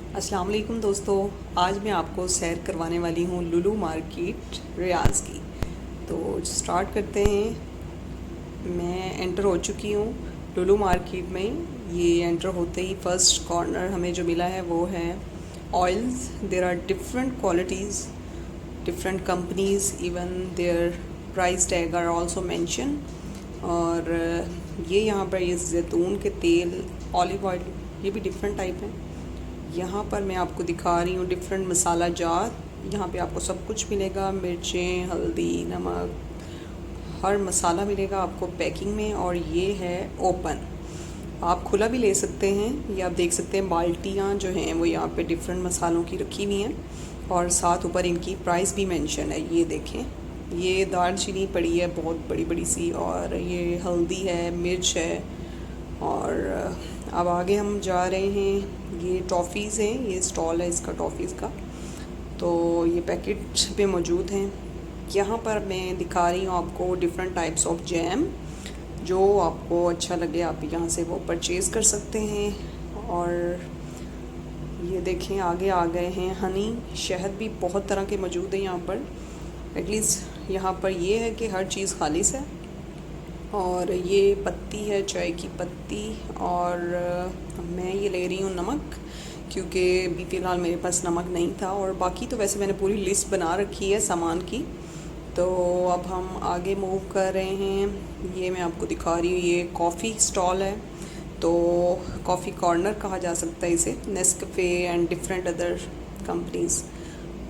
अस्सलाम वालेकुम दोस्तों। आज मैं आपको सैर करवाने वाली हूँ लुलु मार्केट रियाज़ की। तो स्टार्ट करते हैं। मैं एंटर हो चुकी हूँ लुलु मार्केट में। ये एंटर होते ही फर्स्ट कॉर्नर हमें जो मिला है वो है oils. There are different qualities, different companies, even their price tag are also mention. और ये यहाँ पर ये जैतून के तेल, ऑलिव ऑयल, ये भी डिफरेंट टाइप हैं। यहाँ पर मैं आपको दिखा रही हूँ डिफरेंट मसाला जार। यहाँ पे आपको सब कुछ मिलेगा, मिर्चें, हल्दी, नमक, हर मसाला मिलेगा आपको पैकिंग में। और ये है ओपन, आप खुला भी ले सकते हैं। ये आप देख सकते हैं बाल्टियाँ जो हैं वो यहाँ पे डिफरेंट मसालों की रखी हुई हैं और साथ ऊपर इनकी प्राइस भी मेंशन है। ये देखें, ये दालचीनी पड़ी है बहुत बड़ी बड़ी सी, और ये हल्दी है, मिर्च है। और अब आगे हम जा रहे हैं। ये टॉफ़ीज़ हैं, ये स्टॉल है इसका टॉफ़ीज़ का। तो ये पैकेट पे मौजूद हैं। यहाँ पर मैं दिखा रही हूँ आपको डिफरेंट टाइप्स ऑफ जैम। जो आपको अच्छा लगे आप यहाँ से वो परचेज़ कर सकते हैं। और ये देखें आगे आ गए हैं हनी, शहद भी बहुत तरह के मौजूद हैं यहाँ पर। एटलीस्ट यहाँ पर ये है कि हर चीज़ खालिस है। और ये पत्ती है, चाय की पत्ती। और मैं ये ले रही हूँ नमक, क्योंकि अभी फ़िलहाल मेरे पास नमक नहीं था। और बाकी तो वैसे मैंने पूरी लिस्ट बना रखी है सामान की। तो अब हम आगे मूव कर रहे हैं। ये मैं आपको दिखा रही हूँ, ये कॉफ़ी स्टॉल है। तो कॉफ़ी कॉर्नर कहा जा सकता है इसे, Nescafe and different other companies.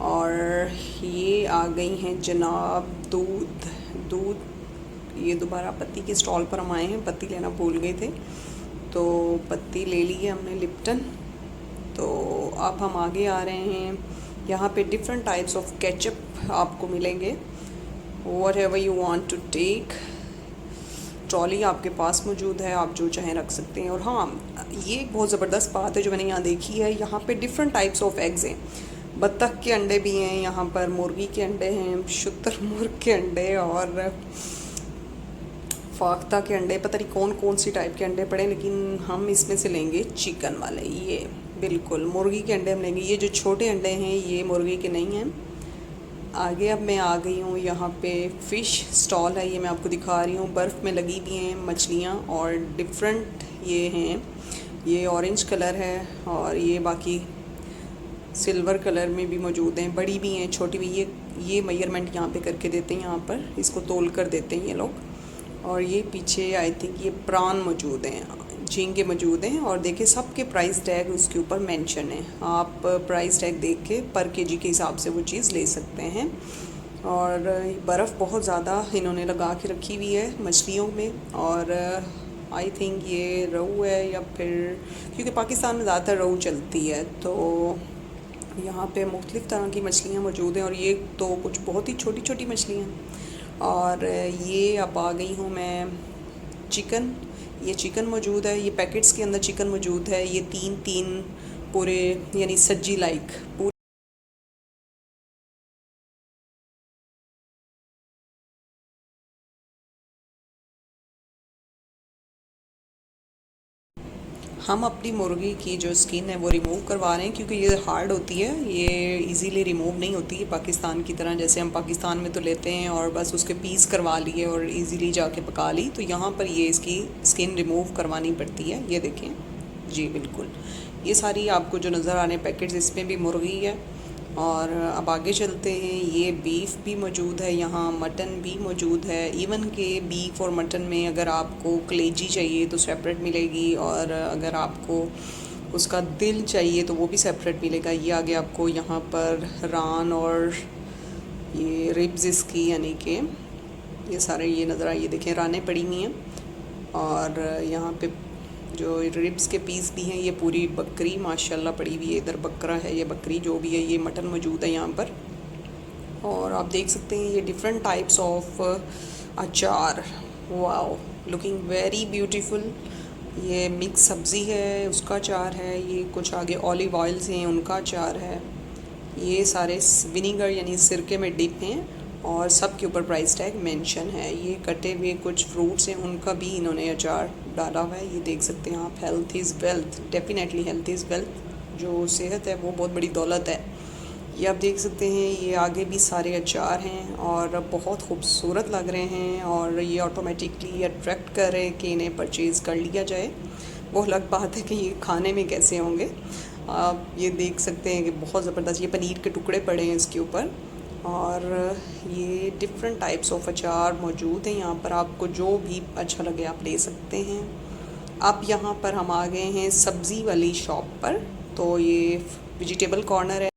और ये आ गई हैं जनाब दूध। ये दोबारा पत्ती के स्टॉल पर हम आए हैं, पत्ती लेना भूल गए थे तो पत्ती ले ली है हमने, लिप्टन। तो अब हम आगे आ रहे हैं। यहाँ पे डिफरेंट टाइप्स ऑफ केचप आपको मिलेंगे, whatever you want to take. Trolley आपके पास मौजूद है, आप जो चाहें रख सकते हैं। और हाँ, ये एक बहुत ज़बरदस्त बात है जो मैंने यहाँ देखी है, यहाँ पे डिफरेंट टाइप्स ऑफ एग्स हैं। बत्तख के अंडे भी हैं यहाँ पर, मुर्गी के अंडे हैं, शुतुरमुर्ग के अंडे और फाख्ता के अंडे, पता नहीं कौन कौन सी टाइप के अंडे पड़े, लेकिन हम इसमें से लेंगे चिकन वाले। ये बिल्कुल मुर्गी के अंडे हम लेंगे। ये जो छोटे अंडे हैं ये मुर्गी के नहीं हैं। आगे अब मैं आ गई हूँ, यहाँ पे फ़िश स्टॉल है। ये मैं आपको दिखा रही हूँ, बर्फ़ में लगी हुई हैं मछलियाँ और डिफरेंट ये हैं। ये ऑरेंज कलर है और ये बाकी सिल्वर कलर में भी मौजूद हैं, बड़ी भी हैं छोटी भी। ये मेजरमेंट यहाँ पे करके देते हैं, यहाँ पर इसको तोल कर देते हैं ये लोग। और ये पीछे आई थिंक ये प्रान मौजूद हैं, झींगे मौजूद हैं। और देखिए सबके प्राइस टैग उसके ऊपर मेंशन है, आप प्राइस टैग देख के पर केजी के हिसाब से वो चीज़ ले सकते हैं। और बर्फ़ बहुत ज़्यादा इन्होंने लगा के रखी हुई है मछलियों में। और आई थिंक ये रोहू है, या फिर क्योंकि पाकिस्तान में ज़्यादातर रोहू चलती है, तो यहाँ पे मुख्तलिफ़ तरह की मछलियाँ मौजूद हैं। और ये तो कुछ बहुत ही छोटी छोटी मछलियाँ हैं। और ये अब आ गई हूँ मैं चिकन। ये चिकन मौजूद है, ये पैकेट्स के अंदर चिकन मौजूद है। ये तीन तीन पूरे यानी सज्जी लाइक पूरे हम अपनी मुर्गी की जो स्किन है वो रिमूव करवा रहे हैं, क्योंकि ये हार्ड होती है, ये इजीली रिमूव नहीं होती है पाकिस्तान की तरह। जैसे हम पाकिस्तान में तो लेते हैं और बस उसके पीस करवा लिए और इजीली जाके पका ली, तो यहाँ पर ये इसकी स्किन रिमूव करवानी पड़ती है। ये देखें जी, बिल्कुल ये सारी आपको जो नज़र आ रहे हैं पैकेट्स, इसमें भी मुर्गी है। और अब आगे चलते हैं। ये बीफ भी मौजूद है यहाँ, मटन भी मौजूद है। इवन के बीफ और मटन में अगर आपको कलेजी चाहिए तो सेपरेट मिलेगी, और अगर आपको उसका दिल चाहिए तो वो भी सेपरेट मिलेगा। ये आगे आपको यहाँ पर रान और ये रिब्स इसकी यानी कि ये सारे ये नज़र आइए, देखें रानें पड़ी हुई हैं। और यहाँ पे जो रिब्स के पीस भी हैं, ये पूरी बकरी माशाल्लाह पड़ी हुई है। इधर बकरा है, ये बकरी जो भी है, ये मटन मौजूद है यहाँ पर। और आप देख सकते हैं ये डिफरेंट टाइप्स ऑफ अचार, वाओ लुकिंग वेरी ब्यूटीफुल। ये मिक्स सब्ज़ी है उसका अचार है। ये कुछ आगे ऑलिव ऑयल्स हैं उनका अचार है। ये सारे विनीगर यानी सिरके में डिप हैं और सब के ऊपर प्राइस टैग मेंशन है। ये कटे हुए कुछ फ्रूट्स हैं, उनका भी इन्होंने अचार डाला हुआ है। ये देख सकते हैं आप, health is wealth, definitely health is wealth. जो सेहत है वो बहुत बड़ी दौलत है। ये आप देख सकते हैं, ये आगे भी सारे अचार हैं और बहुत खूबसूरत लग रहे हैं और ये ऑटोमेटिकली अट्रैक्ट कर रहे हैं कि इन्हें परचेज़ कर लिया जाए। वो अलग बात है कि ये खाने में कैसे होंगे। आप ये देख सकते हैं कि बहुत ज़बरदस्त ये पनीर के टुकड़े पड़े हैं इसके ऊपर, और ये डिफरेंट टाइप्स ऑफ अचार मौजूद हैं यहाँ पर। आपको जो भी अच्छा लगे आप ले सकते हैं। अब यहाँ पर हम आ गए हैं सब्ज़ी वाली शॉप पर। तो ये वेजिटेबल कॉर्नर है,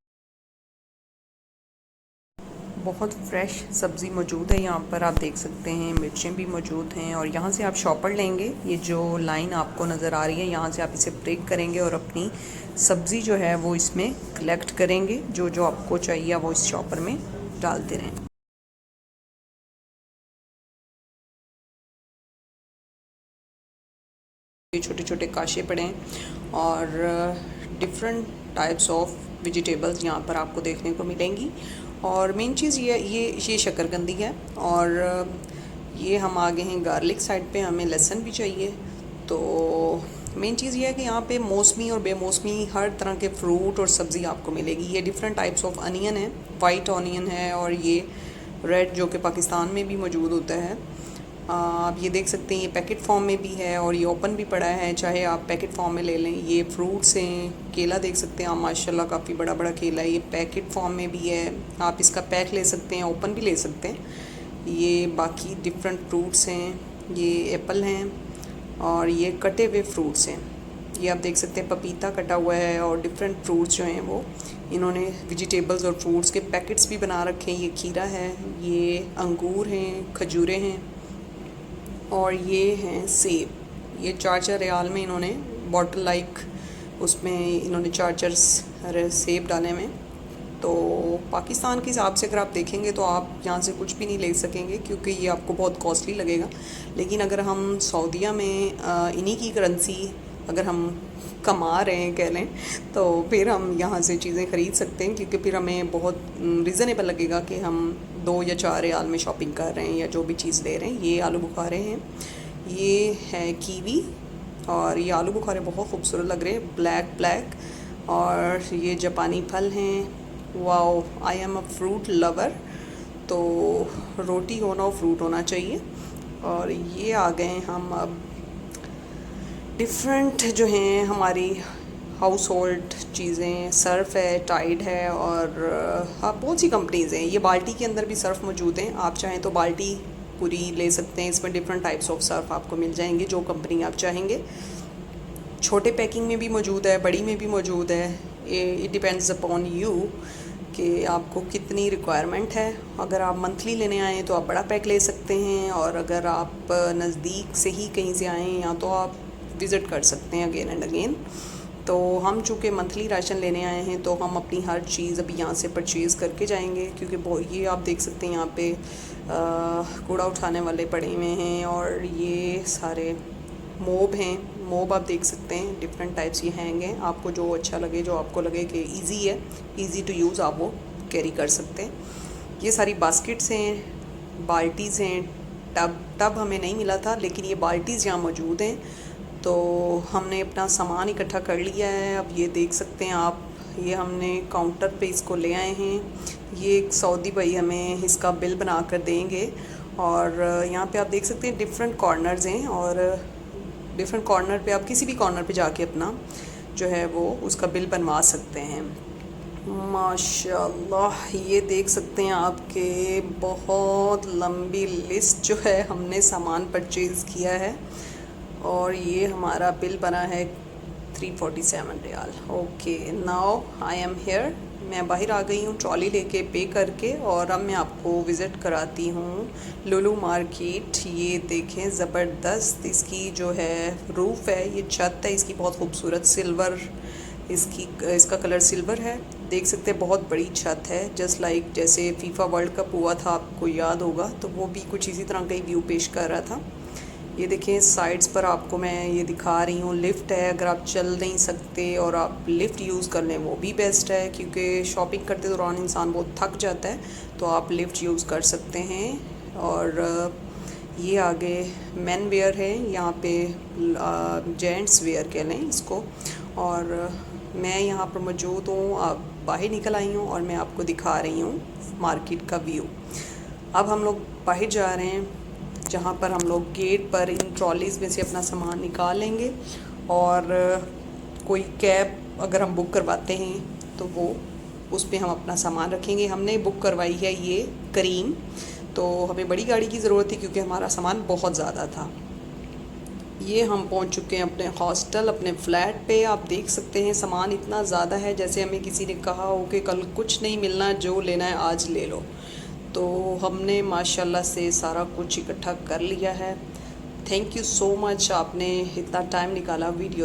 बहुत फ्रेश सब्ज़ी मौजूद है यहाँ पर। आप देख सकते हैं मिर्चें भी मौजूद हैं और यहाँ से आप शॉपर लेंगे। ये जो लाइन आपको नज़र आ रही है, यहाँ से आप इसे ब्रेक करेंगे और अपनी सब्ज़ी जो है वो इसमें कलेक्ट करेंगे। जो जो आपको चाहिए वो इस शॉपर में डालते रहें। ये छोटे छोटे काशे पड़े हैं और डिफरेंट टाइप्स ऑफ वेजिटेबल्स यहाँ पर आपको देखने को मिलेंगी। और मेन चीज़ ये शकरकंदी है। और ये हम आ गए हैं गार्लिक साइड पे, हमें लहसुन भी चाहिए। तो मेन चीज़ ये है कि यहाँ पे मौसमी और बेमौसमी हर तरह के फ्रूट और सब्ज़ी आपको मिलेगी। ये डिफरेंट टाइप्स ऑफ अनियन है, वाइट ऑनियन है और ये रेड जो कि पाकिस्तान में भी मौजूद होता है। आप ये देख सकते हैं, ये पैकेट फॉर्म में भी है और ये ओपन भी पड़ा है, चाहे आप पैकेट फॉर्म में ले लें। ये फ्रूट्स हैं, केला देख सकते हैं आप, माशाल्लाह काफ़ी बड़ा बड़ा केला है। ये पैकेट फॉर्म में भी है, आप इसका पैक ले सकते हैं, ओपन भी ले सकते हैं। ये बाकी डिफरेंट फ्रूट्स हैं, ये एप्पल हैं और ये कटे हुए फ्रूट्स हैं। ये आप देख सकते हैं पपीता कटा हुआ है और डिफरेंट फ्रूट्स जो हैं वो इन्होंने वेजिटेबल्स और फ्रूट्स के पैकेट्स भी बना रखे हैं। ये खीरा है, ये अंगूर हैं, खजूरें हैं और ये हैं सेब। ये 4 रियाल में इन्होंने बॉटल लाइक उसमें इन्होंने 4 सेब डाले में। तो पाकिस्तान के हिसाब से अगर आप देखेंगे तो आप यहाँ से कुछ भी नहीं ले सकेंगे क्योंकि ये आपको बहुत कॉस्टली लगेगा। लेकिन अगर हम सऊदीया में इन्हीं की करेंसी अगर हम कमा रहे हैं कह लें, तो फिर हम यहाँ से चीज़ें ख़रीद सकते हैं क्योंकि फिर हमें बहुत रिज़नेबल लगेगा कि हम 2 या 4 रियाल में शॉपिंग कर रहे हैं या जो भी चीज़ ले रहे हैं। ये आलू बुखारे हैं, ये है कीवी और ये आलू बुखारे बहुत खूबसूरत लग रहे हैं, ब्लैक। और ये जापानी फल हैं। Wow, I am a fruit lover, तो रोटी होना और फ्रूट होना चाहिए। और ये आ गए हम अब डिफरेंट जो हैं हमारी हाउस होल्ड चीज़ें, सर्फ़ है, टाइड है और हाँ बहुत सी कंपनीज़ हैं। ये बाल्टी के अंदर भी सर्फ़ मौजूद हैं, आप चाहें तो बाल्टी पूरी ले सकते हैं। इसमें डिफरेंट टाइप्स ऑफ सर्फ़ आपको मिल जाएंगे जो कंपनी आप चाहेंगे। छोटे पैकिंग में भी मौजूद है, बड़ी में भी मौजूद है। इट डिपेंड्स अपॉन यू कि आपको कितनी रिक्वायरमेंट है। अगर आप मंथली लेने आएँ तो आप बड़ा पैक ले सकते हैं और अगर आप नज़दीक से ही कहीं से आएँ या तो आप विज़िट कर सकते हैं अगेन एंड अगेन। तो हम चूँकि मंथली राशन लेने आए हैं तो हम अपनी हर चीज़ अभी यहाँ से परचेज़ करके जाएंगे क्योंकि ये आप देख सकते हैं यहाँ पे कूड़ा उठाने वाले पड़े हुए हैं और ये सारे मोब हैं। मोब आप देख सकते हैं, डिफरेंट टाइप्स ये हैंग हैं। आपको जो अच्छा लगे, जो आपको लगे कि इजी है, इजी टू यूज़, आप वो कैरी कर सकते हैं। ये सारी बास्केट्स हैं, बाल्टीज़ हैं, टब हमें नहीं मिला था लेकिन ये बाल्टीज़ यहाँ मौजूद हैं। तो हमने अपना सामान इकट्ठा कर लिया है। अब ये देख सकते हैं आप, ये हमने काउंटर पे इसको ले आए हैं। ये एक सऊदी भाई हमें इसका बिल बना कर देंगे और यहाँ पे आप देख सकते हैं डिफरेंट कॉर्नर्स हैं और डिफरेंट कॉर्नर पे आप किसी भी कॉर्नर पे जाके अपना जो है वो उसका बिल बनवा सकते हैं। माशाल्लाह, ये देख सकते हैं आपके बहुत लंबी लिस्ट जो है हमने सामान परचेज़ किया है और ये हमारा बिल बना है 347 riyal. Okay, now I am here. मैं बाहर आ गई हूँ ट्रॉली लेके पे करके और अब मैं आपको विज़िट कराती हूँ लुलू मार्केट। ये देखें ज़बरदस्त इसकी जो है रूफ़ है, ये छत है इसकी बहुत खूबसूरत, सिल्वर इसका कलर सिल्वर है। देख सकते हैं बहुत बड़ी छत है, जस्ट लाइक जैसे फीफा वर्ल्ड कप हुआ था आपको याद होगा, तो वो भी कुछ इसी तरह का ही व्यू पेश कर रहा था। ये देखें साइड्स पर आपको मैं ये दिखा रही हूँ, लिफ्ट है। अगर आप चल नहीं सकते और आप लिफ्ट यूज़ कर लें वो भी बेस्ट है क्योंकि शॉपिंग करते दौरान इंसान बहुत थक जाता है, तो आप लिफ्ट यूज़ कर सकते हैं। और ये आगे मेन वेयर है, यहाँ पे जेंट्स वेयर कह लें इसको। और मैं यहाँ पर मौजूद हूँ, आप बाहर निकल आई हूँ और मैं आपको दिखा रही हूँ मार्केट का व्यू। अब हम लोग बाहर जा रहे हैं, जहाँ पर हम लोग गेट पर इन ट्रॉलीज़ में से अपना सामान निकाल लेंगे और कोई कैब अगर हम बुक करवाते हैं तो वो उस पर हम अपना सामान रखेंगे। हमने बुक करवाई है ये करीम, तो हमें बड़ी गाड़ी की ज़रूरत थी क्योंकि हमारा सामान बहुत ज़्यादा था। ये हम पहुंच चुके हैं अपने हॉस्टल, अपने फ्लैट पे। आप देख सकते हैं सामान इतना ज़्यादा है, जैसे हमें किसी ने कहा हो कि कल कुछ नहीं मिलना, जो लेना है आज ले लो। तो हमने माशाल्लाह से सारा कुछ इकट्ठा कर लिया है। थैंक यू सो मच, आपने इतना टाइम निकाला वीडियो